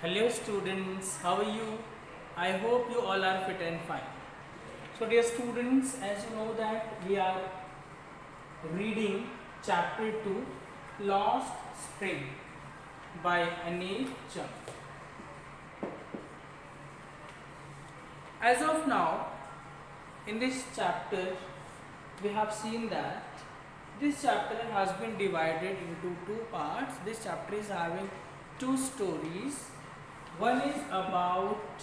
Hello students, how are you? I hope you all are fit and fine. So dear students, as you know that we are reading chapter 2 Lost Spring by Anil Chand. As of now, in this chapter we have seen that this chapter has been divided into two parts. This chapter is having two stories. One is about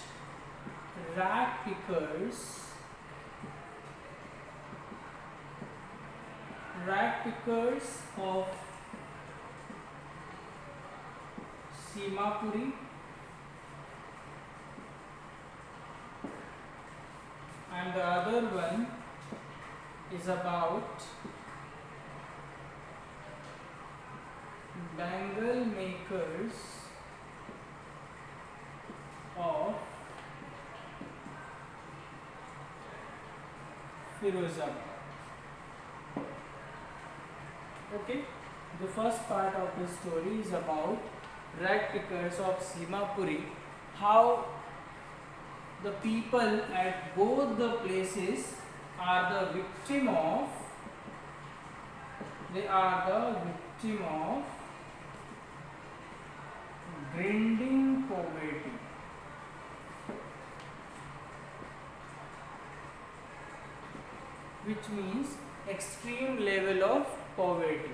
rat pickers of Simapuri, and the other one is about bangle makers of Firozabad. Okay, the first part of the story is about rat pickers of Simapuri, how the people at both the places are the victim of grinding poverty. Which means extreme level of poverty.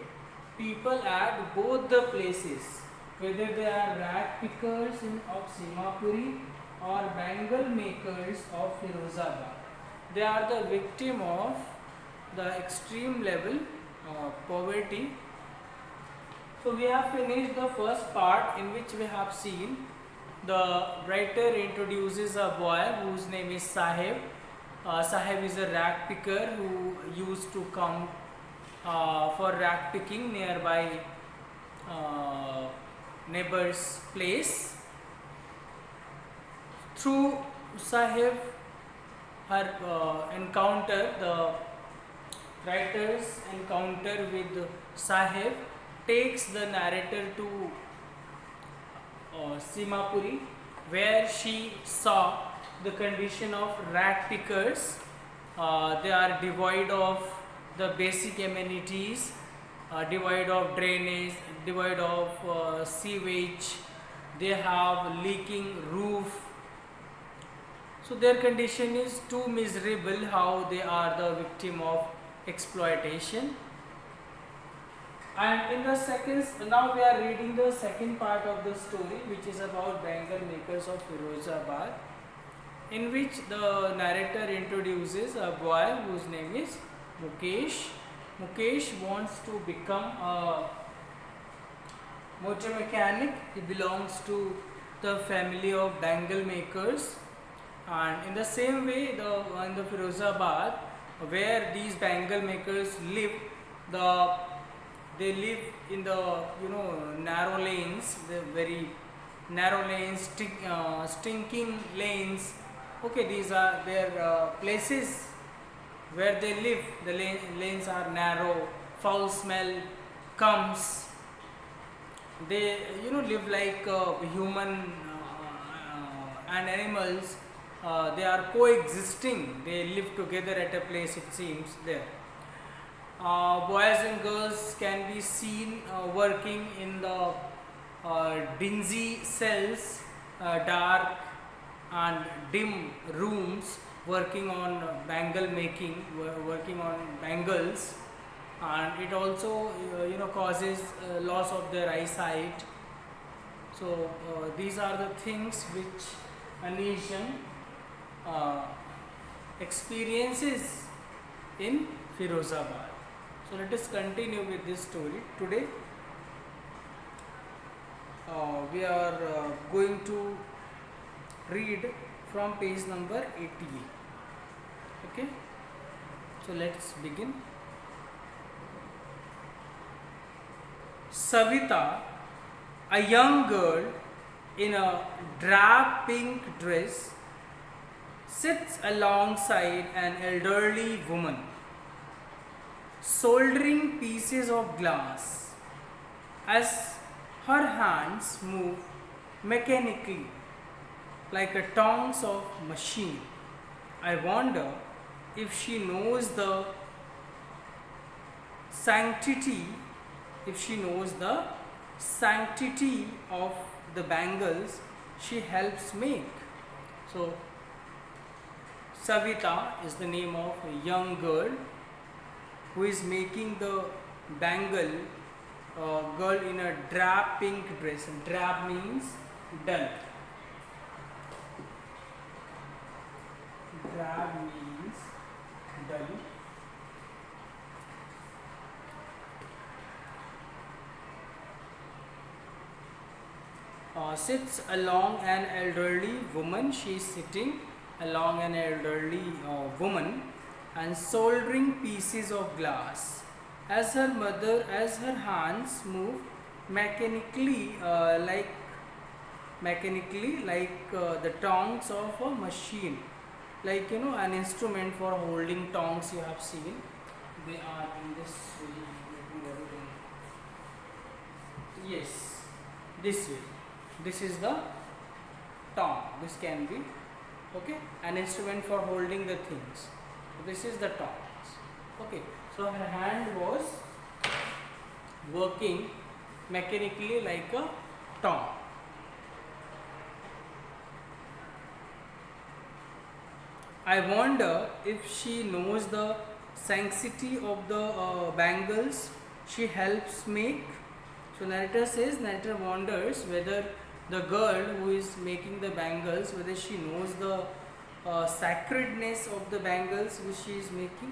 People at both the places, whether they are rat pickers of Simapuri or bangle makers of Firozabad, they are the victim of the extreme level poverty. So we have finished the first part, in which we have seen the writer introduces a boy whose name is Sahib. Sahib is a rag picker who used to come for rag picking nearby neighbor's place. Through Sahib, her encounter, the writer's encounter with Sahib takes the narrator to Simapuri, where she saw the condition of rat pickers. They are devoid of the basic amenities, devoid of drainage, devoid of sewage. They have leaking roof. So their condition is too miserable, how they are the victim of exploitation. And in the second, now we are reading the second part of the story, which is about bangle makers of Firozabad, in which the narrator introduces a boy whose name is Mukesh. Mukesh wants to become a motor mechanic. He belongs to the family of bangle makers, and in the same way, in the Firozabad, where these bangle makers live, they live in the narrow lanes, the very narrow lanes, stinking lanes. Okay, these are their places where they live. The lanes are narrow, foul smell comes. They live like human and animals. They are coexisting. They live together at a place, it seems there. Boys and girls can be seen working in the dingy cells, dark and dim rooms, working on bangle making, working on bangles, and it also causes loss of their eyesight. So these are the things which a nation experiences in Firozabad. So let us continue with this story. Today we are going to read from page number 88. Okay, so let's begin. Savita, a young girl in a drab pink dress, sits alongside an elderly woman soldering pieces of glass. As her hands move mechanically, like a tongs of machine. I wonder if she knows the sanctity, if she knows the sanctity of the bangles she helps make. So, Savita is the name of a young girl who is making the bangle girl in a drab pink dress. And drab means dull. Drab means dull. Sits along an elderly woman. She is sitting along an elderly woman and soldering pieces of glass. As her hands move mechanically, like the tongs of a machine, like an instrument for holding tongs. You have seen they are in this way. Yes, this way. This is the tong. This can be an instrument for holding the things. This is the tongs. So her hand was working mechanically like a tong. I wonder if she knows the sanctity of the bangles she helps make. So narrator wonders whether the girl who is making the bangles, whether she knows the sacredness of the bangles which she is making.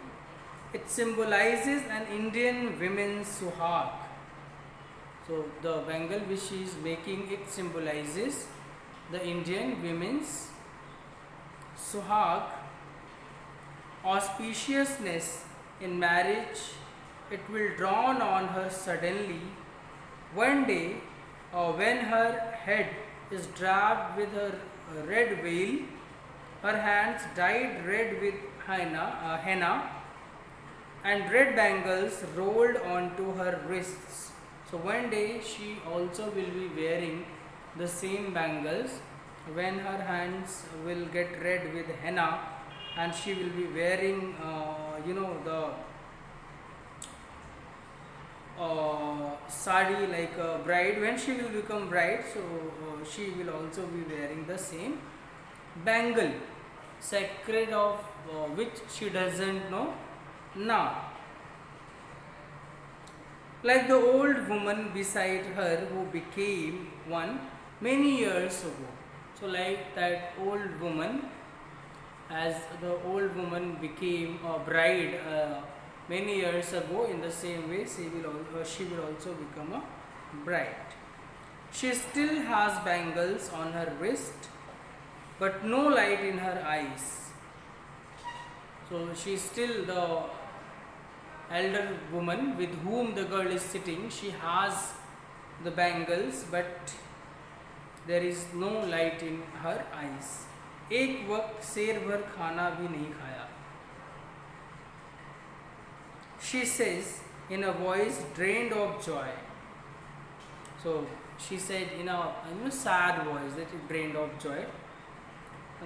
It symbolizes an Indian women's suhag. So the bangle which she is making, it symbolizes the Indian women's suhag, auspiciousness in marriage. It will dawn on her suddenly one day, when her head is draped with her red veil, her hands dyed red with henna, and red bangles rolled onto her wrists. So one day she also will be wearing the same bangles when her hands will get red with henna, and she will be wearing the sari like a bride. When she will become bride, so she will also be wearing the same bangle, sacred of which she doesn't know now. Like the old woman beside her who became one many years ago. So like that old woman, as the old woman became a bride many years ago, in the same way she will also become a bride. She still has bangles on her wrist, but no light in her eyes. So she is still the elder woman with whom the girl is sitting. She has the bangles, but there is no light in her eyes. एक वक्त शेर भर खाना भी नहीं खाया. She says in a voice drained of joy. So she said in a sad voice, that is drained of joy,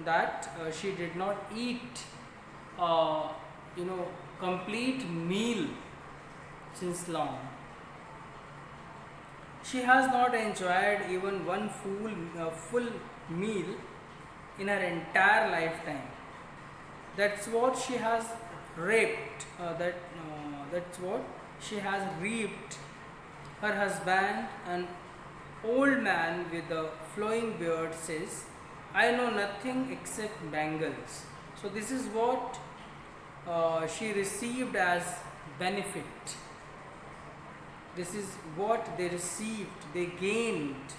that she did not eat complete meal since long. She has not enjoyed even one full meal in her entire lifetime. That's what she has reaped. That's what she has reaped. Her husband, an old man with a flowing beard, says, "I know nothing except bangles." So this is what she received as benefit. This is what they received, they gained.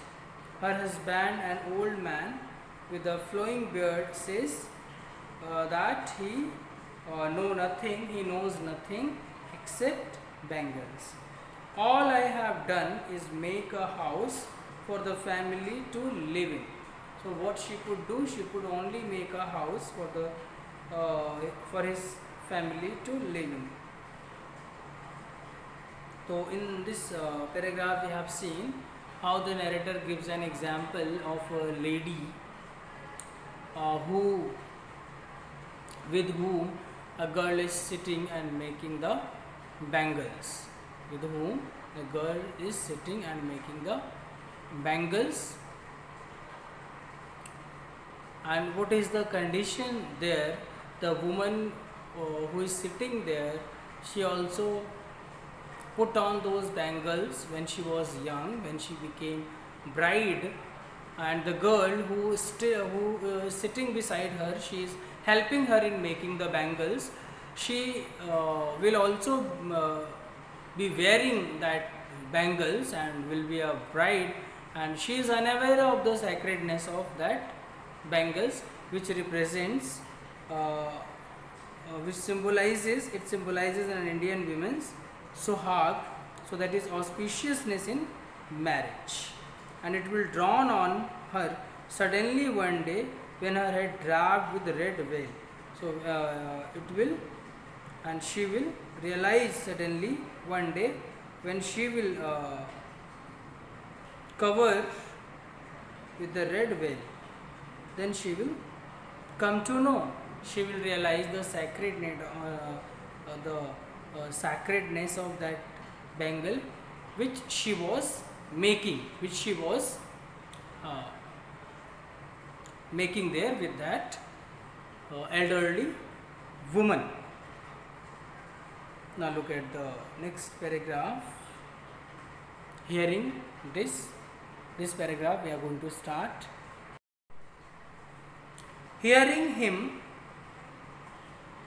Her husband, an old man with a flowing beard, says that he knows nothing except bangles. All I have done is make a house for the family to live in. So what she could do, she could only make a house for his family to live in. So in this paragraph we have seen how the narrator gives an example of a lady who with whom a girl is sitting and making the bangles, with whom the girl is sitting and making the bangles. And what is the condition there? The woman who is sitting there, she also put on those bangles when she was young, when she became bride. And the girl who is sitting beside her, she is helping her in making the bangles. She will also be wearing that bangles and will be a bride, and she is unaware of the sacredness of that bangles, which represents which symbolizes an Indian woman's sohag, so that is auspiciousness in marriage. And it will dawn on her suddenly one day when her head wrapped with red veil. So it will, and she will realize suddenly one day when she will cover with the red veil, then she will come to know, she will realize the sacredness of that bangle which she was making, making there with that elderly woman. Now look at the next paragraph. Hearing this paragraph, we are going to start. Hearing him,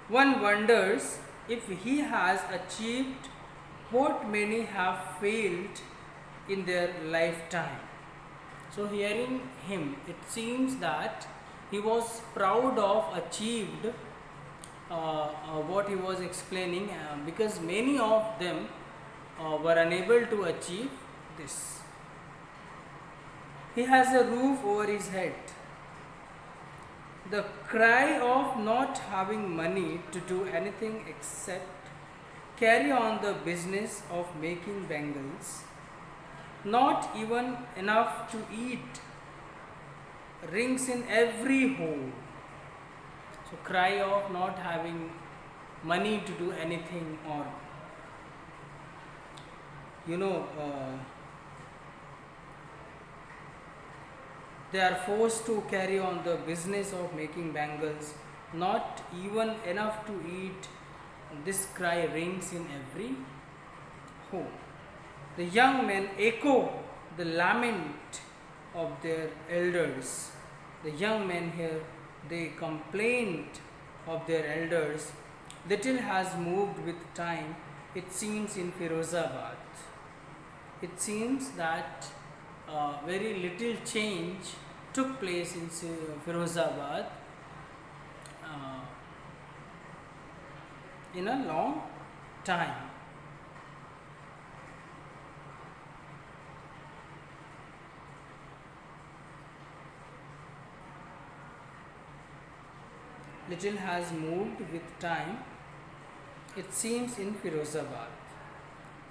one wonders if he has achieved what many have failed in their lifetime. So hearing him, it seems that he was proud of achieved what he was explaining, because many of them were unable to achieve this. He has a roof over his head. The cry of not having money to do anything except carry on the business of making bangles, not even enough to eat, rings in every home. So cry of not having money to do anything, or they are forced to carry on the business of making bangles, not even enough to eat. This cry rings in every home. The young men echo the lament of their elders. The young men here, they complained of their elders. Little has moved with time, it seems, in Firozabad. It seems that very little change took place in Firozabad in a long time. Little has moved with time, it seems, in Firozabad.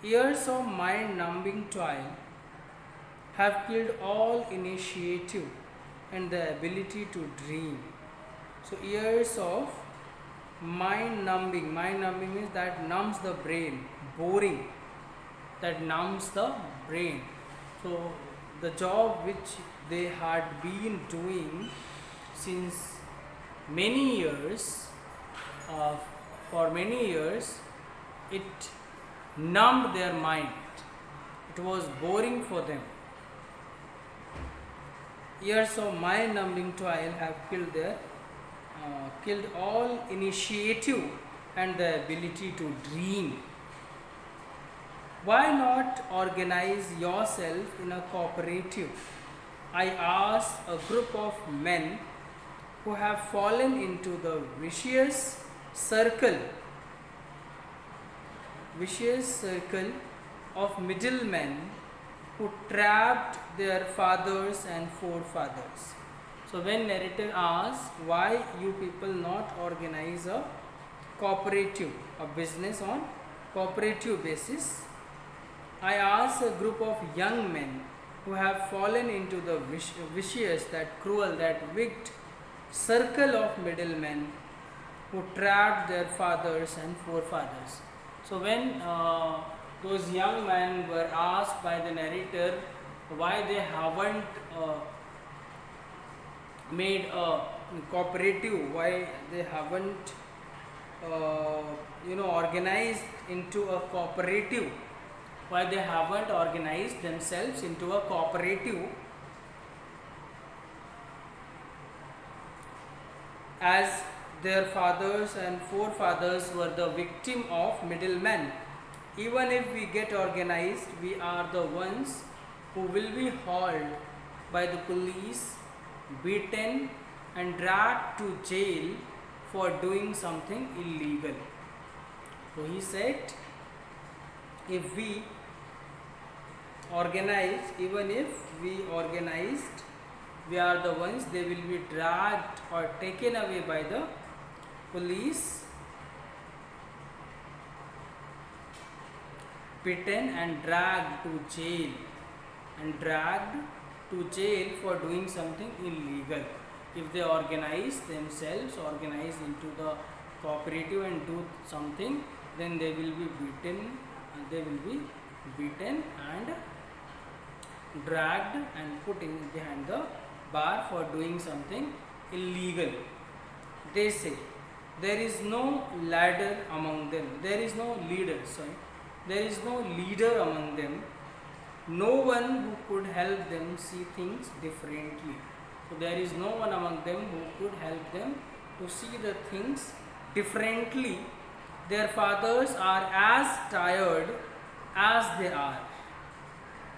Years of mind-numbing toil have killed all initiative and the ability to dream. So years of mind-numbing means that numbs the brain, boring, that numbs the brain. So the job which they had been doing since many years, for many years, it numbed their mind. It was boring for them. Years of mind-numbing toil have killed all initiative and the ability to dream. Why not organize yourself in a cooperative? I ask a group of men who have fallen into the vicious circle of middlemen who trapped their fathers and forefathers. So when narrator asks why you people not organize a cooperative, a business on cooperative basis, I ask a group of young men who have fallen into the vicious, that cruel, that wicked circle of middlemen who trapped their fathers and forefathers. So, when those young men were asked by the narrator why they haven't made a cooperative, why they haven't organized into a cooperative, why they haven't organized themselves into a cooperative, as their fathers and forefathers were the victim of middlemen. Even if we get organized, we are the ones who will be hauled by the police, beaten and dragged to jail for doing something illegal. So he said, if we organize, even if we organized, we are the ones, they will be dragged or taken away by the police, beaten and dragged to jail, for doing something illegal. If they organize themselves, organize into the cooperative and do something, then they will be beaten and dragged and put in behind the bar for doing something illegal. They say there is no ladder among them. There is no leader. There is no leader among them. No one who could help them see things differently. So there is no one among them who could help them to see the things differently. Their fathers are as tired as they are.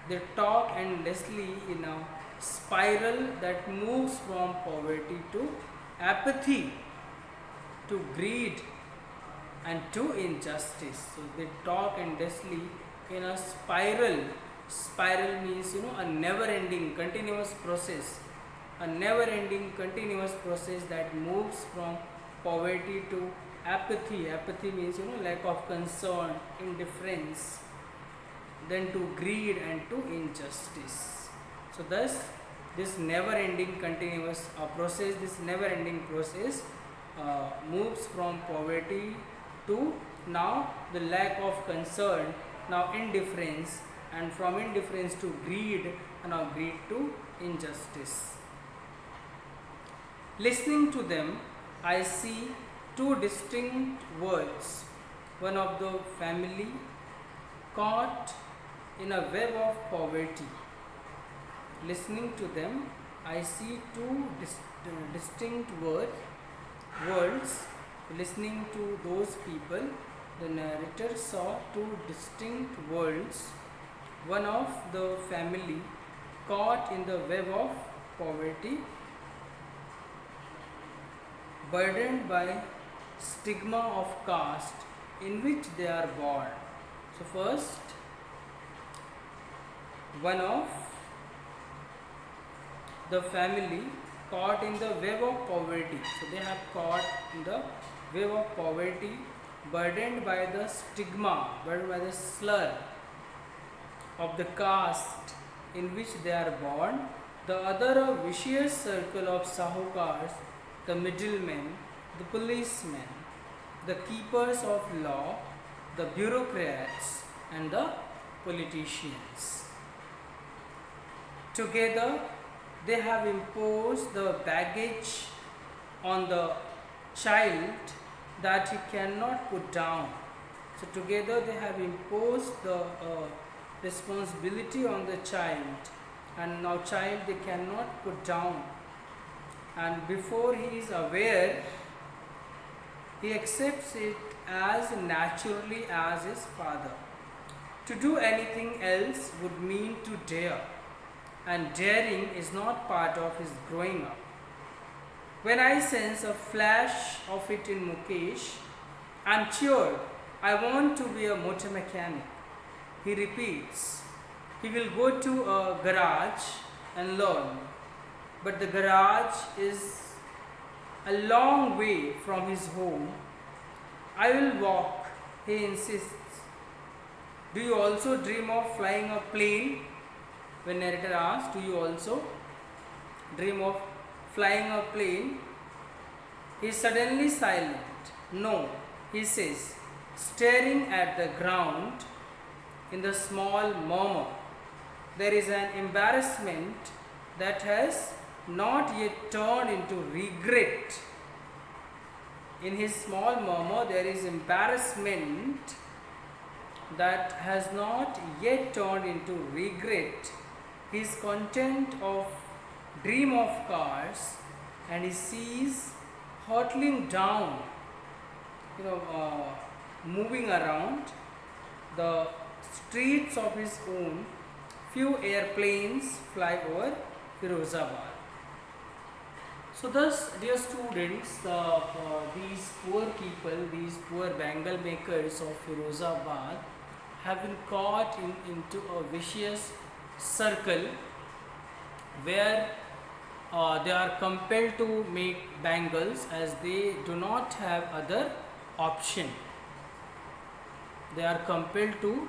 They talk endlessly in a spiral that moves from poverty to apathy, to greed and to injustice. So they talk endlessly in a spiral. Spiral means a never-ending continuous process. A never-ending continuous process that moves from poverty to apathy. Apathy means lack of concern, indifference, then to greed and to injustice. So thus this never-ending continuous process, this never-ending process moves from poverty to now the lack of concern, now indifference, and from indifference to greed, and now greed to injustice. Listening to them, I see two distinct worlds. One of the family caught in a web of poverty. Listening to them, I see two distinct worlds. Listening to those people, the narrator saw two distinct worlds. One of the family caught in the web of poverty, burdened by stigma of caste in which they are born. So first, one of the family caught in the web of poverty. So they have caught in the web of poverty, burdened by the stigma, burdened by the slur of the caste in which they are born. The other a vicious circle of sahukars, the middlemen, the policemen, the keepers of law, the bureaucrats and the politicians. Together they have imposed the baggage on the child that he cannot put down. So together they have imposed the responsibility on the child, and now child they cannot put down, and before he is aware, he accepts it as naturally as his father. To do anything else would mean to dare, and daring is not part of his growing up. When I sense a flash of it in Mukesh, I am sure I want to be a motor mechanic. He repeats. He will go to a garage and learn, but the garage is a long way from his home. I will walk, he insists. Do you also dream of flying a plane? when narrator asks, do you also dream of flying a plane? He is suddenly silent. No, he says, staring at the ground in the small murmur. There is an embarrassment that has not yet turned into regret. In his small murmur, there is embarrassment that has not yet turned into regret. He is content of dream of cars, and he sees hurtling down, moving around the streets of his own. Few airplanes fly over Firozabad. So thus, dear students, these poor people, these poor bangle makers of Firozabad have been caught into a vicious circle where they are compelled to make bangles as they do not have other option. They are compelled to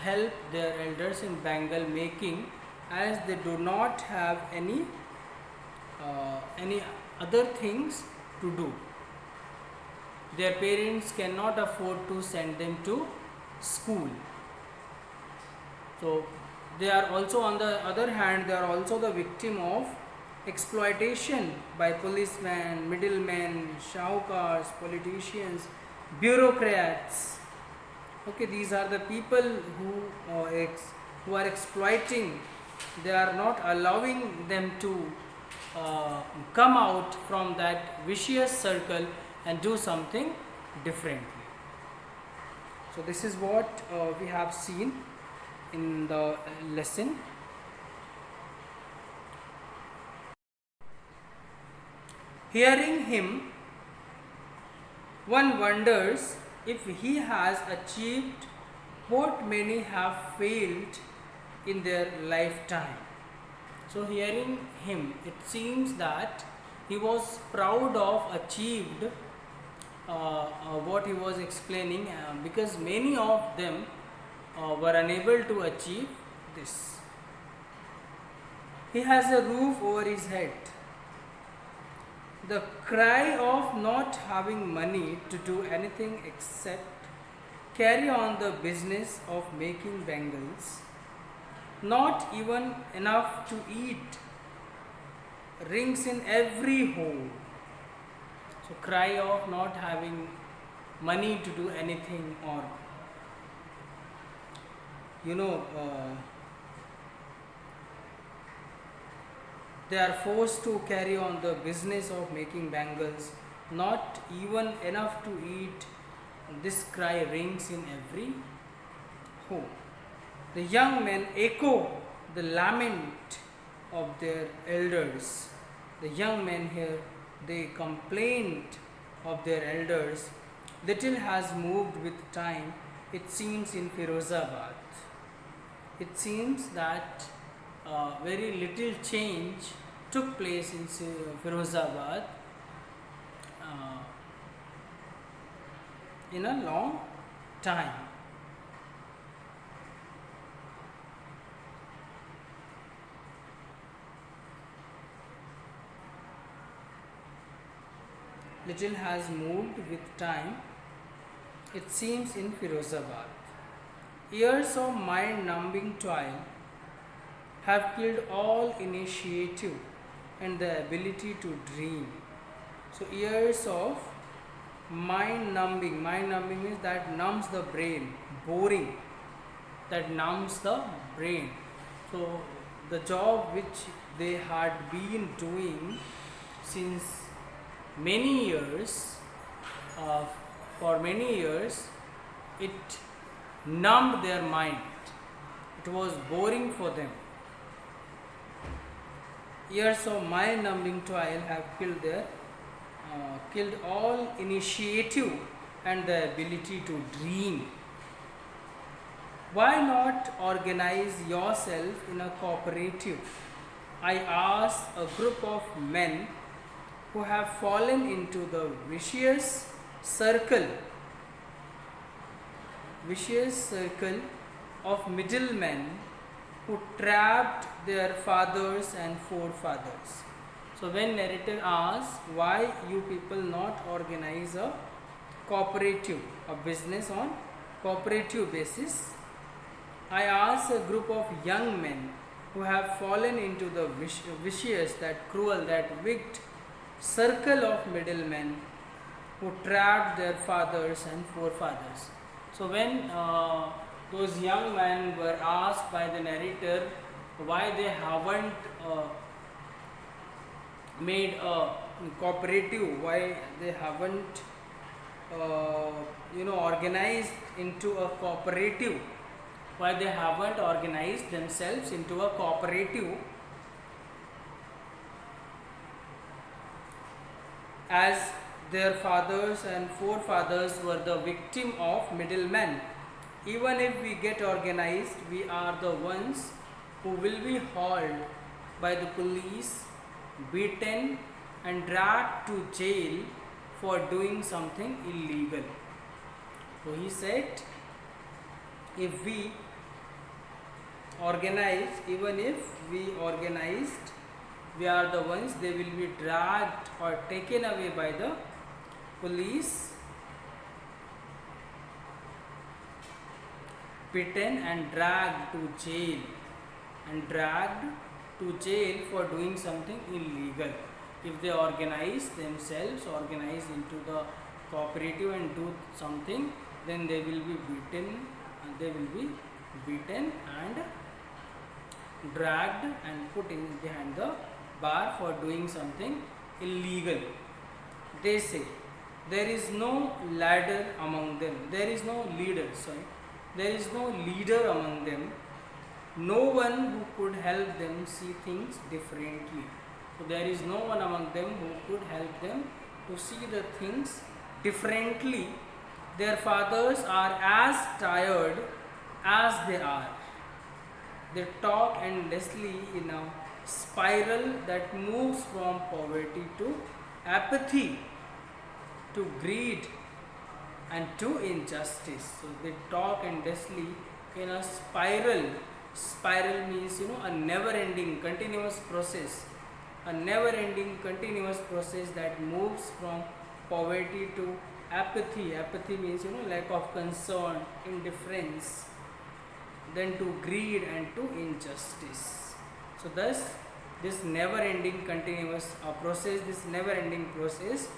help their elders in bangle making as they do not have any other things to do. Their parents cannot afford to send them to school. So they are also, on the other hand, they are also the victim of exploitation by policemen, middlemen, shahukars, politicians, bureaucrats. Okay, these are the people who are exploiting. They are not allowing them to come out from that vicious circle and do something differently. So this is what we have seen in the lesson. Hearing him, one wonders if he has achieved what many have failed in their lifetime. So hearing him, it seems that he was proud of achieved what he was explaining, because many of them were unable to achieve this. He has a roof over his head. The cry of not having money to do anything except carry on the business of making bangles, not even enough to eat, rings in every home. So cry of not having money to do anything, or they are forced to carry on the business of making bangles, not even enough to eat. This cry rings in every home. The young men echo the lament of their elders. The young men here, they complained of their elders. Little has moved with time, it seems, in Firozabad. It seems that very little change took place in Firozabad in a long time. Little has moved with time, it seems, in Firozabad. Years of mind-numbing toil have killed all initiative and the ability to dream. So years of mind-numbing means that numbs the brain, boring, that numbs the brain. So the job which they had been doing since many years, for many years, it numbed their mind. It was boring for them. Years of mind-numbing toil have killed all initiative and the ability to dream. Why not organize yourself in a cooperative? I ask a group of men who have fallen into the vicious circle of middlemen who trapped their fathers and forefathers. So when narrator asks why you people not organize a cooperative, a business on cooperative basis, I ask a group of young men who have fallen into the vicious, that cruel, that wicked circle of middlemen who trapped their fathers and forefathers. So when those young men were asked by the narrator why they haven't made a cooperative, why they haven't organized into a cooperative, why they haven't organized themselves into a cooperative, as their fathers and forefathers were the victim of middlemen. Even if we get organized, we are the ones who will be hauled by the police, beaten and dragged to jail for doing something illegal. So he said, if we organize, even if we organized, we are the ones, they will be dragged or taken away by the police, beaten and dragged to jail, for doing something illegal. If they organize themselves, organize into the cooperative and do something, then they will be beaten and dragged and put in behind the bar for doing something illegal. They say there is no ladder among them. There is no leader. There is no leader among them. No one who could help them see things differently. So there is no one among them who could help them to see the things differently. Their fathers are as tired as they are. They talk endlessly in a spiral that moves from poverty to apathy, to greed and to injustice. So they talk endlessly in a spiral. Spiral means a never-ending continuous process. A never-ending continuous process that moves from poverty to apathy. Apathy means lack of concern, indifference, then to greed and to injustice. So thus this never-ending continuous process, this never-ending process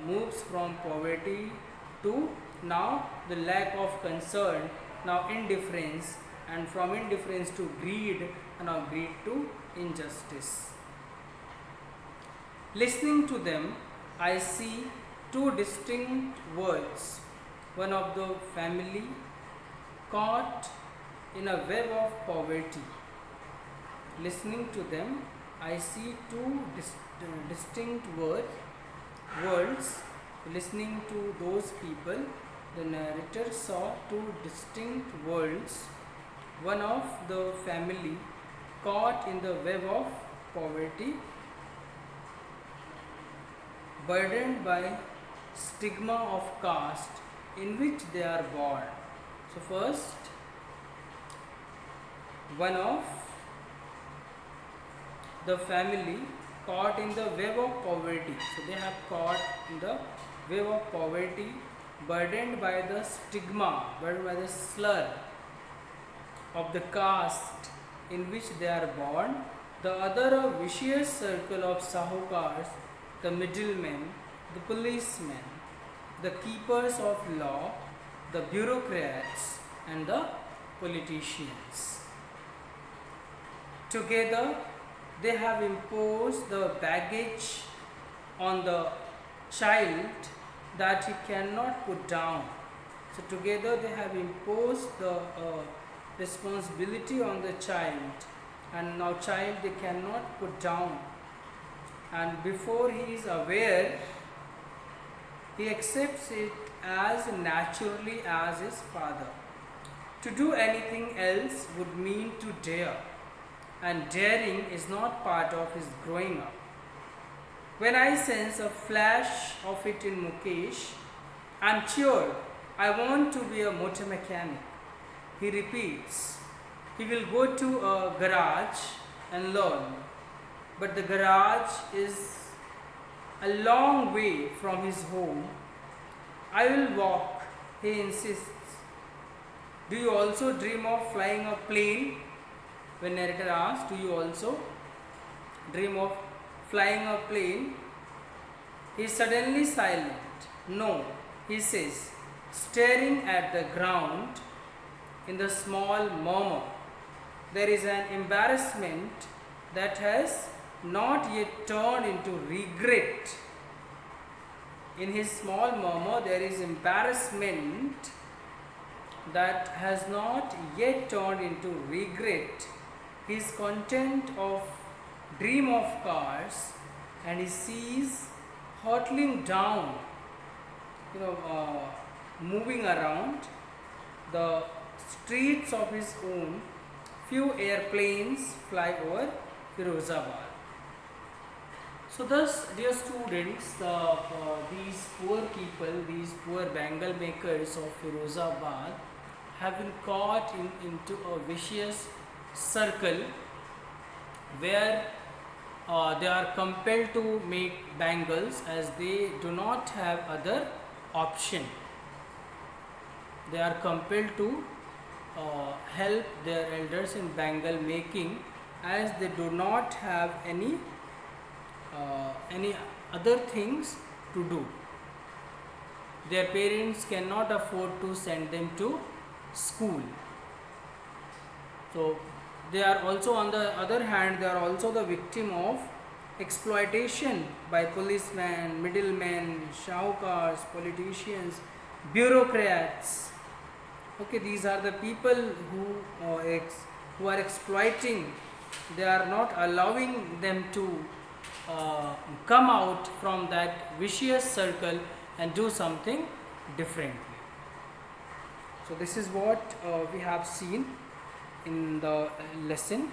moves from poverty to now the lack of concern, now indifference, and from indifference to greed, and now greed to injustice. Listening to them, I see two distinct worlds. One of the family caught in a web of poverty. Listening to them, I see two distinct worlds. Listening to those people, the narrator saw two distinct worlds. One of the family caught in the web of poverty, burdened by stigma of caste in which they are born. So first, one of the family caught in the web of poverty. So they have caught in the web of poverty, burdened by the stigma, burdened by the slur of the caste in which they are born. The other a vicious circle of sahukars, the middlemen, the policemen, the keepers of law, the bureaucrats and the politicians. Together they have imposed the baggage on the child that he cannot put down. So together they have imposed the responsibility on the child, and now child they cannot put down, and before he is aware, he accepts it as naturally as his father. To do anything else would mean to dare, and daring is not part of his growing up. When I sense a flash of it in Mukesh, I am sure I want to be a motor mechanic. He repeats, he will go to a garage and learn, but the garage is a long way from his home. I will walk, he insists. Do you also dream of flying a plane? When narrator asks, do you also dream of flying a plane? He is suddenly silent. No, he says, staring at the ground in the small murmur. There is an embarrassment that has not yet turned into regret. In his small murmur, there is embarrassment that has not yet turned into regret. He is content of dream of cars, and he sees hurtling down, moving around the streets of his own. Few airplanes fly over Firozabad. So thus, dear students, these poor people, these poor bangle makers of Firozabad have been caught into a vicious circle where they are compelled to make bangles as they do not have other option. They are compelled to help their elders in bangle making as they do not have any other things to do. Their parents cannot afford to send them to school. So they are also, on the other hand, they are also the victim of exploitation by policemen, middlemen, shahukars, politicians, bureaucrats. Okay, these are the people who are exploiting. They are not allowing them to come out from that vicious circle and do something differently. So this is what we have seen in the lesson.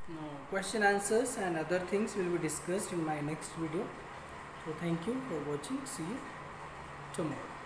Now question answers and other things will be discussed in my next video. So thank you for watching. See you tomorrow.